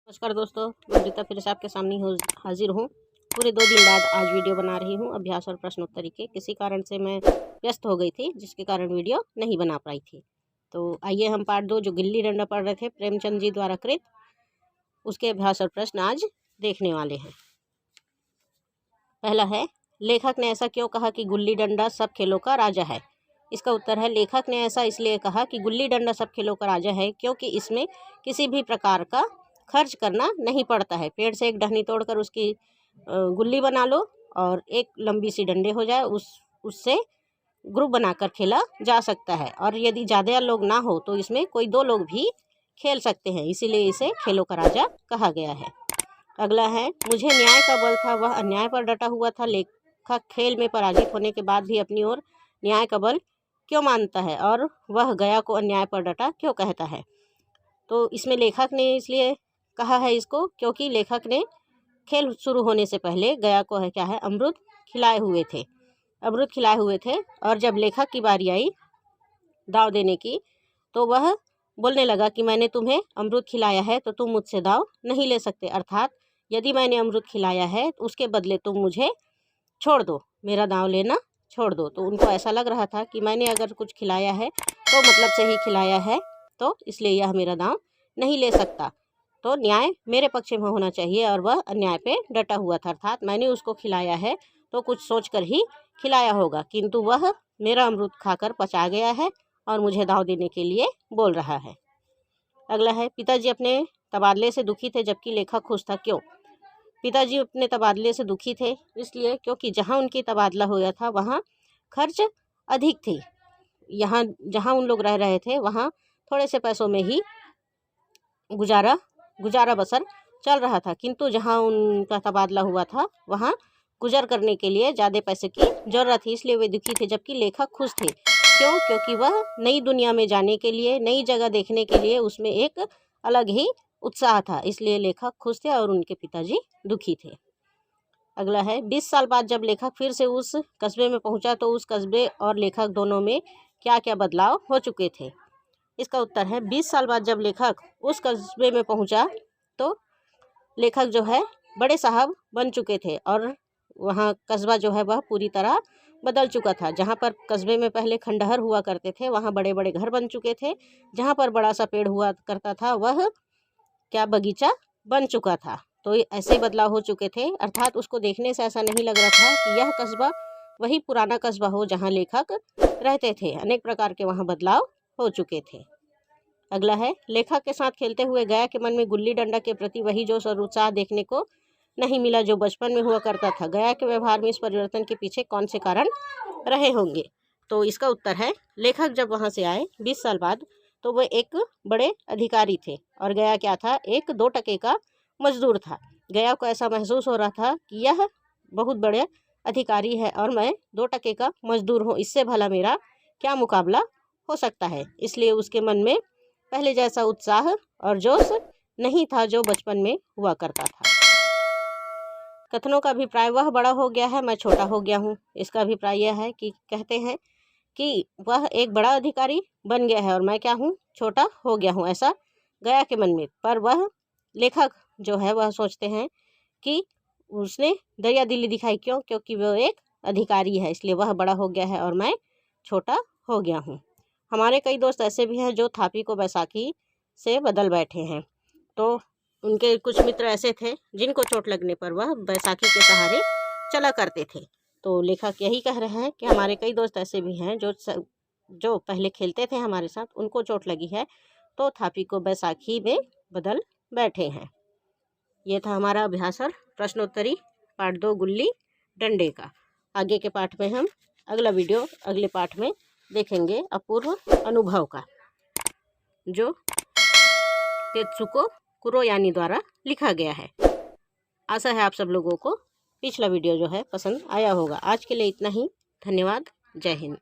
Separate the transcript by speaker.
Speaker 1: नमस्कार दोस्तों, मैं रीता फिर से आपके सामने हाजिर हूँ। पूरे 2 दिन बाद आज वीडियो बना रही हूँ अभ्यास और प्रश्नोत्तरी के। किसी कारण से मैं व्यस्त हो गई थी, जिसके कारण वीडियो नहीं बना पाई थी। तो आइए हम पार्ट 2 जो गिल्ली डंडा पढ़ रहे थे प्रेमचंद जी द्वारा कृत, उसके अभ्यास और प्रश्न आज देखने वाले हैं। पहला है, लेखक ने ऐसा क्यों कहा कि गुल्ली डंडा सब खेलों का राजा है। इसका उत्तर है, लेखक ने ऐसा इसलिए कहा कि गुल्ली डंडा सब खेलों का राजा है क्योंकि इसमें किसी भी प्रकार का खर्च करना नहीं पड़ता है। पेड़ से एक टहनी तोड़कर उसकी गुल्ली बना लो और एक लंबी सी डंडे हो जाए, उससे ग्रुप बनाकर खेला जा सकता है। और यदि ज़्यादा लोग ना हो तो इसमें कोई 2 लोग भी खेल सकते हैं, इसीलिए इसे खेलों का राजा कहा गया है। अगला है, मुझे न्याय का बल था, वह अन्याय पर डटा हुआ था। लेखक खेल में पराजित होने के बाद भी अपनी ओर न्याय का बल क्यों मानता है और वह गया को अन्याय पर डटा क्यों कहता है। तो इसमें लेखक ने इसलिए कहा है इसको क्योंकि लेखक ने खेल शुरू होने से पहले गया को है क्या है अमृत खिलाए हुए थे। और जब लेखक की बारी आई दाव देने की तो वह बोलने लगा कि मैंने तुम्हें अमृत खिलाया है तो तुम मुझसे दाव नहीं ले सकते, अर्थात यदि मैंने अमृत खिलाया है तो उसके बदले तुम मुझे छोड़ दो, मेरा दाव लेना छोड़ दो। तो उनको ऐसा लग रहा था कि मैंने अगर कुछ खिलाया है तो मतलब से ही खिलाया है, तो इसलिए यह मेरा दाव नहीं ले सकता। तो न्याय मेरे पक्ष में होना चाहिए और वह अन्याय पे डटा हुआ था, अर्थात मैंने उसको खिलाया है तो कुछ सोचकर ही खिलाया होगा, किंतु वह मेरा अमृत खाकर पचा गया है और मुझे दाव देने के लिए बोल रहा है। अगला है, पिताजी अपने तबादले से दुखी थे जबकि लेखक खुश था, क्यों। पिताजी अपने तबादले से दुखी थे इसलिए क्योंकि जहाँ उनकी तबादला हुआ था वहाँ खर्च अधिक थी। यहाँ जहाँ उन लोग रह रहे थे वहाँ थोड़े से पैसों में ही गुजारा बसर चल रहा था, किंतु जहाँ उनका तबादला हुआ था वहाँ गुजर करने के लिए ज़्यादा पैसे की ज़रूरत थी, इसलिए वे दुखी थे। जबकि लेखक खुश थे, क्यों, क्योंकि वह नई दुनिया में जाने के लिए, नई जगह देखने के लिए उसमें एक अलग ही उत्साह था, इसलिए लेखक खुश थे और उनके पिताजी दुखी थे। अगला है, 20 साल बाद जब लेखक फिर से उस कस्बे में पहुंचा तो उस कस्बे और लेखक दोनों में क्या क्या बदलाव हो चुके थे। इसका उत्तर है, 20 साल बाद जब लेखक उस कस्बे में पहुंचा तो लेखक जो है बड़े साहब बन चुके थे और वहाँ कस्बा जो है वह पूरी तरह बदल चुका था। जहाँ पर कस्बे में पहले खंडहर हुआ करते थे वहाँ बड़े बड़े घर बन चुके थे, जहाँ पर बड़ा सा पेड़ हुआ करता था वह क्या बगीचा बन चुका था। तो ऐसे बदलाव हो चुके थे, अर्थात उसको देखने से ऐसा नहीं लग रहा था कि यह कस्बा वही पुराना कस्बा हो जहाँ लेखक रहते थे। अनेक प्रकार के वहाँ बदलाव हो चुके थे। अगला है, लेखक के साथ खेलते हुए गया के मन में गुल्ली डंडा के प्रति वही जोश और उत्साह देखने को नहीं मिला जो बचपन में हुआ करता था। गया के व्यवहार में इस परिवर्तन के पीछे कौन से कारण रहे होंगे। तो इसका उत्तर है, लेखक जब वहाँ से आए 20 साल बाद तो वह एक बड़े अधिकारी थे और गया क्या था, एक 2 टके का मजदूर था। गया को ऐसा महसूस हो रहा था कि यह बहुत बड़े अधिकारी है और मैं 2 टके का मजदूर हूँ, इससे भला मेरा क्या मुकाबला हो सकता है। इसलिए उसके मन में पहले जैसा उत्साह और जोश नहीं था जो बचपन में हुआ करता था। कथनों का अभिप्राय, वह बड़ा हो गया है, मैं छोटा हो गया हूँ। इसका अभिप्राय यह है कि कहते हैं कि वह एक बड़ा अधिकारी बन गया है और मैं क्या हूँ, छोटा हो गया हूँ, ऐसा गया के मन में। पर वह लेखक जो है वह सोचते हैं कि उसने दरिया दिली दिखाई, क्यों, क्योंकि वह एक अधिकारी है, इसलिए वह बड़ा हो गया है और मैं छोटा हो गया हूँ। हमारे कई दोस्त ऐसे भी हैं जो थापी को बैसाखी से बदल बैठे हैं। तो उनके कुछ मित्र ऐसे थे जिनको चोट लगने पर वह बैसाखी के सहारे चला करते थे। तो लेखक यही कह रहे हैं कि हमारे कई दोस्त ऐसे भी हैं जो पहले खेलते थे हमारे साथ, उनको चोट लगी है तो थापी को बैसाखी में बदल बैठे हैं। ये था हमारा अभ्यास और प्रश्नोत्तरी पार्ट 2 गुल्ली डंडे का। आगे के पाठ में हम अगले पाठ में देखेंगे अपूर्व अनुभव का, जो तेत्सुको कुरोयानी द्वारा लिखा गया है। आशा है आप सब लोगों को पिछला वीडियो जो है पसंद आया होगा। आज के लिए इतना ही, धन्यवाद, जय हिंद।